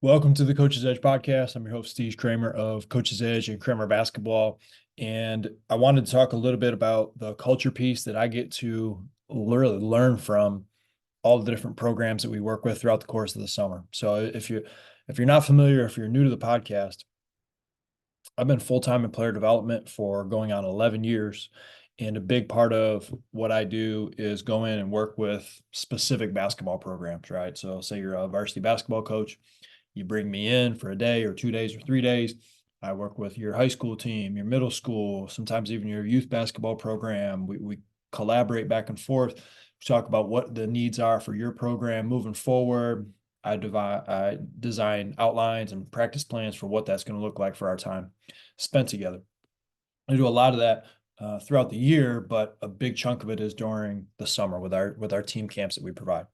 Welcome to the Coach's Edge podcast. I'm your host, Steve Kramer of Coach's Edge and Kramer Basketball. And I wanted to talk a little bit about the culture piece that I get to literally learn from all the different programs that we work with throughout the course of the summer. So if you're not familiar, if you're new to the podcast, I've been full-time in player development for going on 11 years. And a big part of what I do is go in and work with specific basketball programs, right? So say you're a varsity basketball coach, you bring me in for a day or 2 days or 3 days. I work with your high school team, your middle school, sometimes even your youth basketball program. We collaborate back and forth. We talk about what the needs are for your program moving forward. I design outlines and practice plans for what that's going to look like for our time spent together. I do a lot of that throughout the year, but a big chunk of it is during the summer with our team camps that we provide.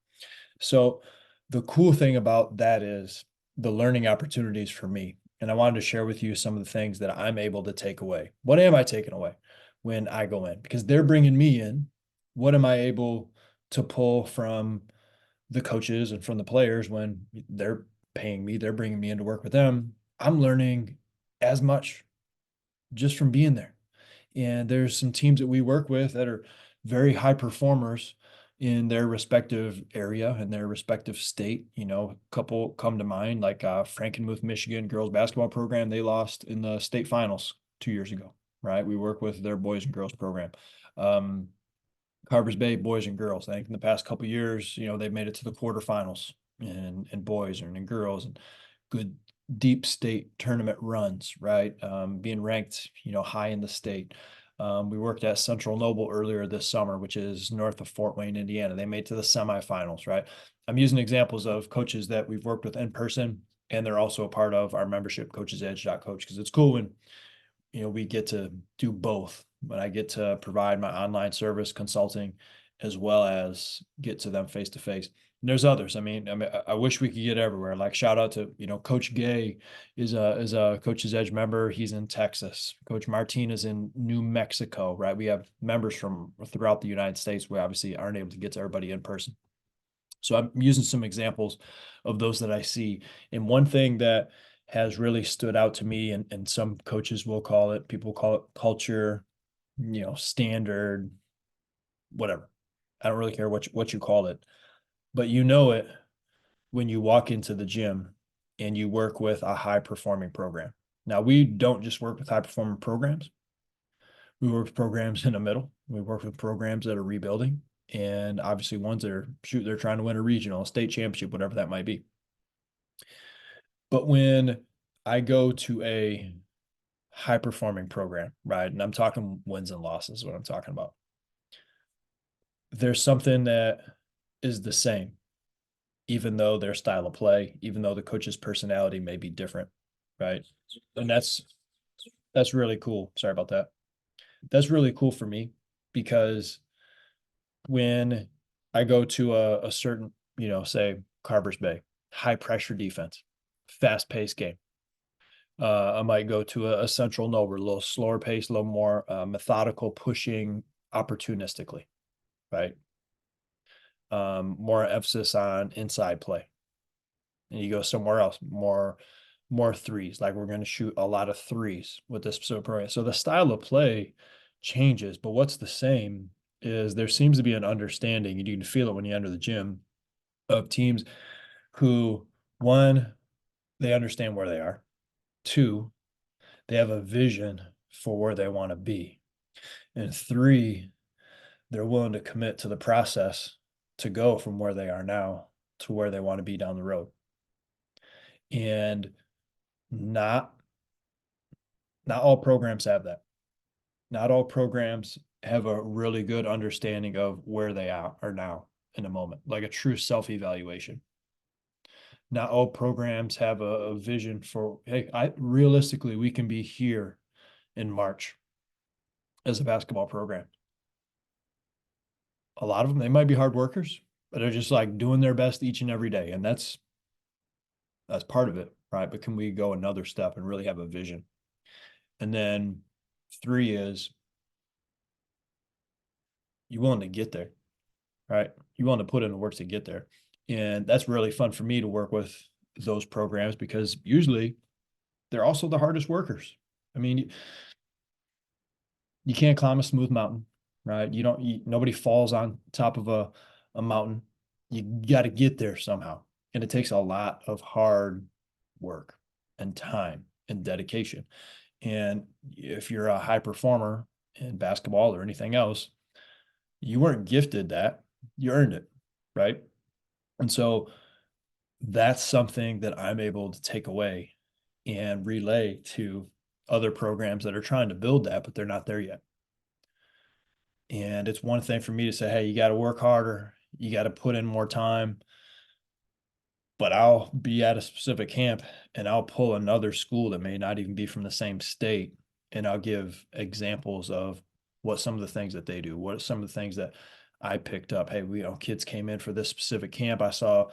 So the cool thing about that is the learning opportunities for me. And I wanted to share with you some of the things that I'm able to take away. What am I taking away when I go in? Because they're bringing me in. What am I able to pull from the coaches and from the players when they're paying me? They're bringing me in to work with them. I'm learning as much just from being there. And there's some teams that we work with that are very high performers in their respective area and their respective state. You know, a couple come to mind, like Frankenmuth, Michigan girls basketball program. They lost in the state finals 2 years ago, right? We work with their boys and girls program. Um, Carvers Bay boys and girls. I think in the past couple years, they've made it to the quarterfinals and boys and in girls and good deep state tournament runs, right? Being ranked, high in the state. We worked at Central Noble earlier this summer, which is north of Fort Wayne, Indiana. They made to the semifinals, right? I'm using examples of coaches that we've worked with in person, and they're also a part of our membership, coachesedge.coach, because it's cool when we get to do both, but I get to provide my online service consulting as well as get to them face to face. And there's others. I wish we could get everywhere. Like shout out to, Coach Gay is a Coach's Edge member. He's in Texas. Coach Martin is in New Mexico, right? We have members from throughout the United States. We obviously aren't able to get to everybody in person. So I'm using some examples of those that I see. And one thing that has really stood out to me, and some coaches will call it, people call it culture, standard, whatever. I don't really care what you call it, but you know it when you walk into the gym and you work with a high performing program. Now, we don't just work with high performing programs. We work with programs in the middle. We work with programs that are rebuilding, and obviously ones that are they're trying to win a regional, a state championship, whatever that might be. But when I go to a high performing program, right, and I'm talking wins and losses, what I'm talking about, there's something that is the same, even though their style of play, even though the coach's personality may be different, right? And that's really cool. Sorry about that. That's really cool for me because when I go to a certain, say Carvers Bay, high pressure defense, fast paced game. I might go to a Central Noble, a little slower pace, a little more methodical, pushing opportunistically, right? More emphasis on inside play. And you go somewhere else, more threes. Like we're going to shoot a lot of threes with this specific program. So the style of play changes, but what's the same is there seems to be an understanding, and you can feel it when you enter the gym, of teams who, one, they understand where they are. Two, they have a vision for where they want to be. And three, they're willing to commit to the process to go from where they are now to where they want to be down the road. And not not all programs have that. Not all programs have a really good understanding of where they are now in a moment, like a true self-evaluation. Not all programs have a vision for, hey, realistically we can be here in March as a basketball program. A lot of them, they might be hard workers, but they're just like doing their best each and every day. And that's part of it, right? But can we go another step and really have a vision? And then three is you willing to get there, right? You willing to put in the work to get there. And that's really fun for me to work with those programs because usually they're also the hardest workers. I mean, you can't climb a smooth mountain, right? Nobody falls on top of a mountain. You got to get there somehow. And it takes a lot of hard work and time and dedication. And if you're a high performer in basketball or anything else, you weren't gifted that, you earned it, right? And so that's something that I'm able to take away and relay to other programs that are trying to build that, but they're not there yet. And it's one thing for me to say, hey, you got to work harder, you got to put in more time. But I'll be at a specific camp and I'll pull another school that may not even be from the same state. And I'll give examples of what some of the things that they do, what are some of the things that I picked up. Hey, kids came in for this specific camp. I saw,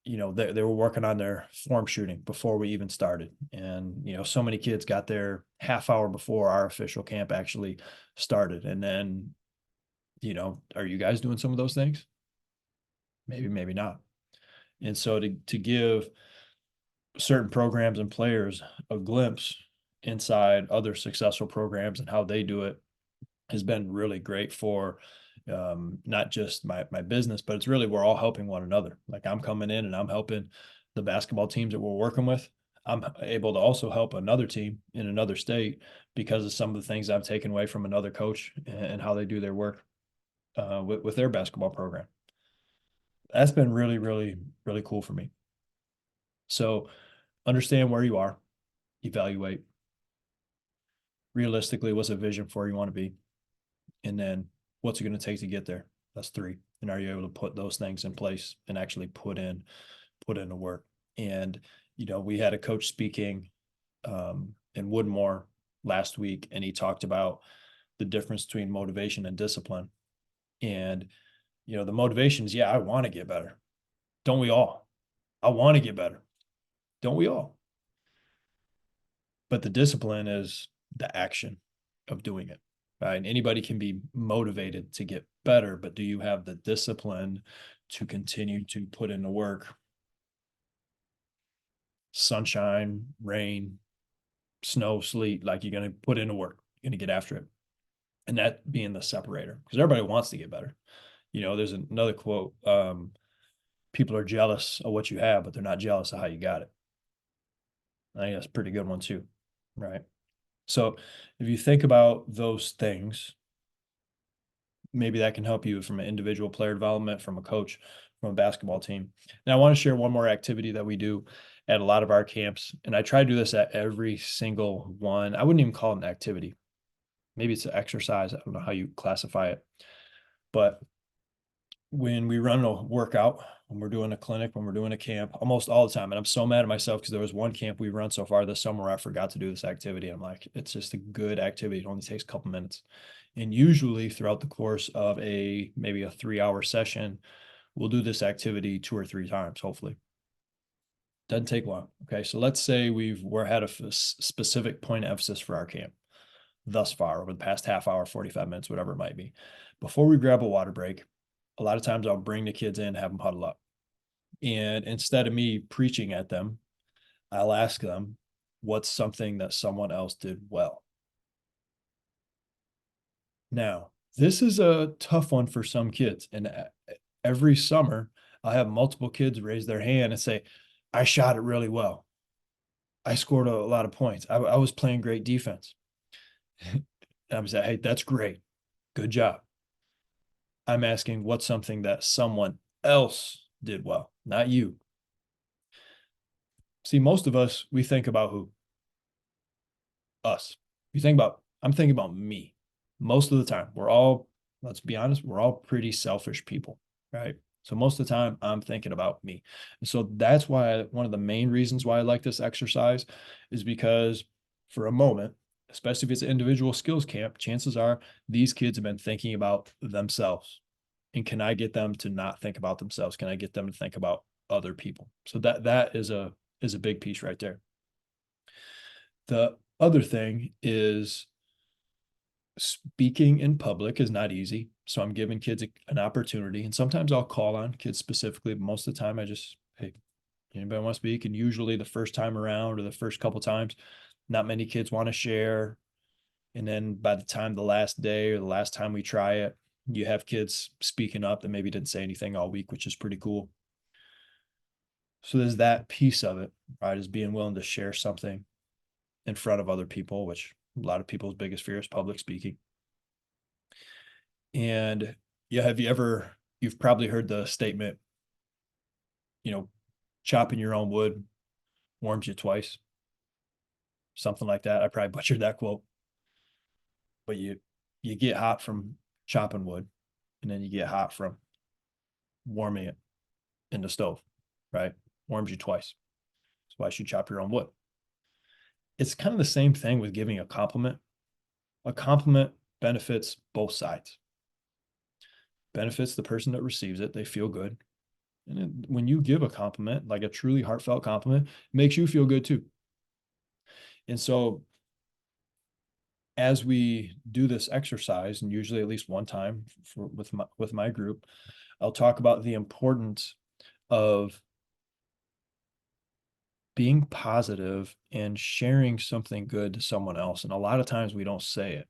they were working on their form shooting before we even started. And, so many kids got there half hour before our official camp actually started. And then, are you guys doing some of those things? Maybe, maybe not. And so to give certain programs and players a glimpse inside other successful programs and how they do it has been really great for not just my business, but it's really we're all helping one another. Like I'm coming in and I'm helping the basketball teams that we're working with. I'm able to also help another team in another state because of some of the things I've taken away from another coach and how they do their work with their basketball program. That's been really, really, really cool for me. So understand where you are, evaluate realistically what's a vision for where you want to be, and then what's it going to take to get there. That's 3. And are you able to put those things in place and actually put in the work? And we had a coach speaking in Woodmore last week, and he talked about the difference between motivation and discipline. And the motivation is, I want to get better. Don't we all? I want to get better. Don't we all? But the discipline is the action of doing it. Right? And anybody can be motivated to get better, but do you have the discipline to continue to put in the work? Sunshine, rain, snow, sleet, like you're going to put in the work, you're going to get after it. And that being the separator, because everybody wants to get better. There's another quote, people are jealous of what you have, but they're not jealous of how you got it. I think that's a pretty good one too, right? So if you think about those things, maybe that can help you from an individual player development, from a coach, from a basketball team. Now, I want to share one more activity that we do at a lot of our camps, and I try to do this at every single one. I wouldn't even call it an activity. Maybe it's an exercise. I don't know how you classify it. But when we run a workout, when we're doing a clinic, when we're doing a camp, almost all the time, and I'm so mad at myself because there was one camp we run so far this summer where I forgot to do this activity. I'm like, it's just a good activity. It only takes a couple minutes. And usually throughout the course of maybe a 3-hour session, we'll do this activity 2 or 3 times, hopefully. Doesn't take long. Okay. So let's say we're at a specific point of emphasis for our camp thus far over the past half hour, 45 minutes, whatever it might be. Before we grab a water break, a lot of times I'll bring the kids in, have them huddle up. And instead of me preaching at them, I'll ask them, what's something that someone else did well? Now, this is a tough one for some kids. And every summer, I'll have multiple kids raise their hand and say, I shot it really well. I scored a lot of points. I was playing great defense. And I'm saying, hey, that's great. Good job. I'm asking what's something that someone else did well, not you. See, most of us, we think about who? Us. I'm thinking about me most of the time. Let's be honest, we're all pretty selfish people, right? So most of the time I'm thinking about me. And so that's why one of the main reasons why I like this exercise is because for a moment, especially if it's an individual skills camp, chances are these kids have been thinking about themselves. And can I get them to not think about themselves? Can I get them to think about other people? So that is a big piece right there. The other thing is speaking in public is not easy. So I'm giving kids an opportunity. And sometimes I'll call on kids specifically, but most of the time I just, hey, Anybody want to speak? And usually the first time around or the first couple times, not many kids want to share. And then by the time the last day or the last time we try it, you have kids speaking up that maybe didn't say anything all week, which is pretty cool. So there's that piece of it, right? Is being willing to share something in front of other people, which a lot of people's biggest fear is public speaking. And yeah, you've probably heard the statement, you know, chopping your own wood warms you twice, something like that. I probably butchered that quote, but you get hot from chopping wood, and then you get hot from warming it in the stove, right? Warms you twice. That's why you should chop your own wood. It's kind of the same thing with giving a compliment. A compliment benefits both sides. Benefits the person that receives it, they feel good. And when you give a compliment, like a truly heartfelt compliment, it makes you feel good too. And so as we do this exercise, and usually at least one time with my group, I'll talk about the importance of being positive and sharing something good to someone else. And a lot of times we don't say it,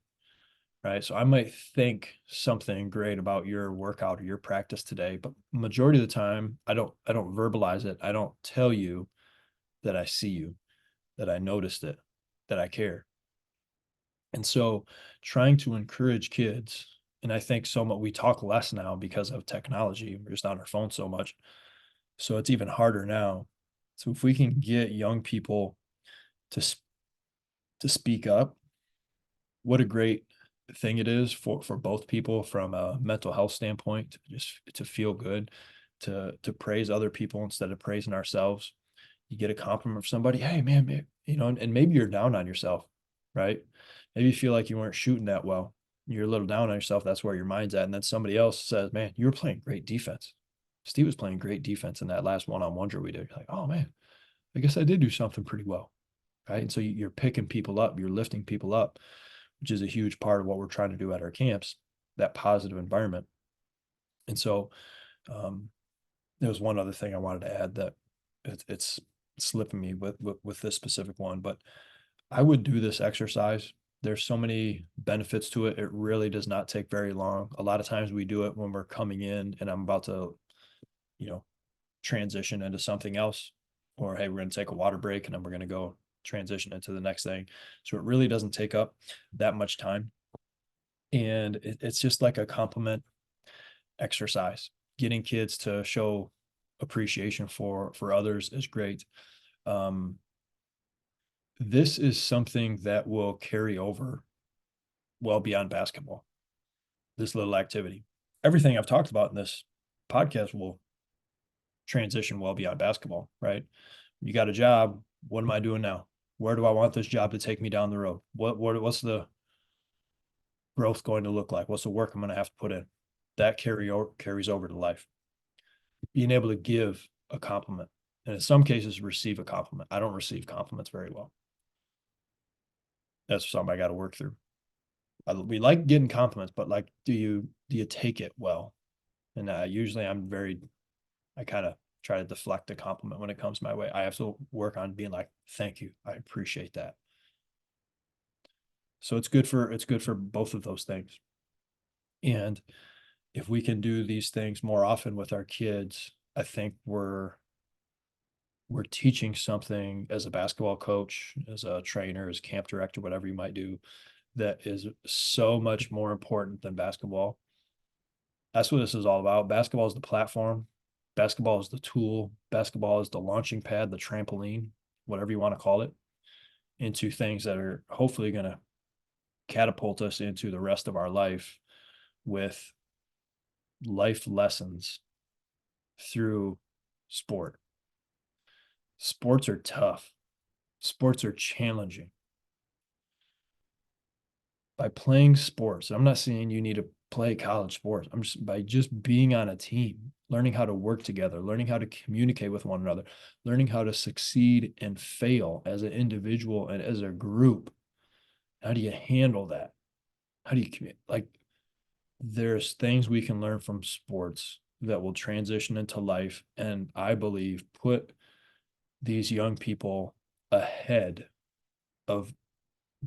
right? So I might think something great about your workout or your practice today, but majority of the time I don't verbalize it. I don't tell you that I see you, that I noticed it, that I care. And so trying to encourage kids, and I think so much we talk less now because of technology. We're just on our phone so much. So it's even harder now. So if we can get young people to to speak up, what a great thing it is for both people from a mental health standpoint, just to feel good, to praise other people instead of praising ourselves. You get a compliment from somebody, hey man, and maybe you're down on yourself, right? Maybe you feel like you weren't shooting that well. You're a little down on yourself. That's where your mind's at. And then somebody else says, man, you were playing great defense. Steve was playing great defense in that last one-on-one drill we did. You're like, oh man, I guess I did do something pretty well. Right. And so you're picking people up, you're lifting people up, which is a huge part of what we're trying to do at our camps, that positive environment. And so um, there was one other thing I wanted to add that it's slipping me with this specific one, but I would do this exercise. There's so many benefits to it. It really does not take very long. A lot of times we do it when we're coming in and I'm about to, you know, transition into something else, or hey, we're going to take a water break and then we're going to go transition into the next thing. So it really doesn't take up that much time. And it's just like a compliment exercise. Getting kids to show appreciation for others is great. Um, this is something that will carry over well beyond basketball. This little activity, everything I've talked about in this podcast will transition well beyond basketball, right? You got a job. What am I doing now? Where do I want this job to take me down the road? What's the growth going to look like? What's the work I'm going to have to put in? That carries over to life. Being able to give a compliment, and in some cases receive a compliment. I don't receive compliments very well. That's something I got to work through. We like getting compliments, but like, do you take it well? And usually I kind of try to deflect the compliment when it comes my way. I have to work on being like, thank you, I appreciate that. So it's good for both of those things. And if we can do these things more often with our kids, I think we're teaching something as a basketball coach, as a trainer, as camp director, whatever you might do, that is so much more important than basketball. That's what this is all about. Basketball is the platform. Basketball is the tool. Basketball is the launching pad, the trampoline, whatever you want to call it, into things that are hopefully going to catapult us into the rest of our life with life lessons through sport. Sports are tough. Sports are challenging. By playing sports, I'm not saying you need to play college sports. I'm just by just being on a team, learning how to work together, learning how to communicate with one another, learning how to succeed and fail as an individual and as a group. How do you handle that? How do you like there's things we can learn from sports that will transition into life and I believe put these young people ahead of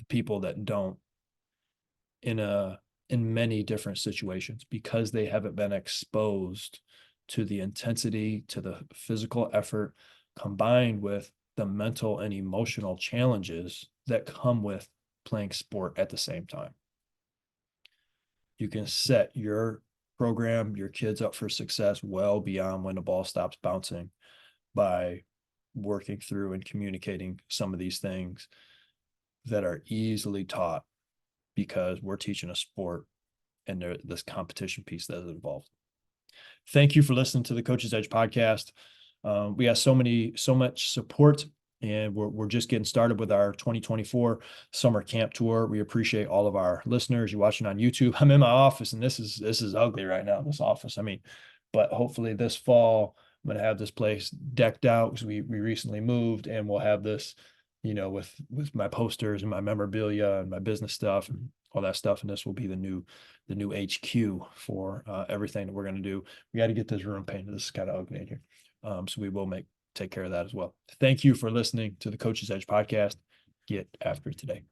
people that don't in many different situations because they haven't been exposed to the intensity, to the physical effort, combined with the mental and emotional challenges that come with playing sport at the same time. You can set your program, your kids up for success well beyond when the ball stops bouncing by working through and communicating some of these things that are easily taught because we're teaching a sport and this competition piece that is involved. Thank you for listening to the Coach's Edge podcast. We have so much support, and we're just getting started with our 2024 summer camp tour. We appreciate all of our listeners. You're watching on YouTube. I'm in my office, and this is ugly right now, this office. I mean, but hopefully this fall I'm going to have this place decked out because we recently moved, and we'll have this, with my posters and my memorabilia and my business stuff and all that stuff. And this will be the new HQ for everything that we're going to do. We got to get this room painted. This is kind of ugly in here. So we will take care of that as well. Thank you for listening to the Coach's Edge podcast. Get after it today.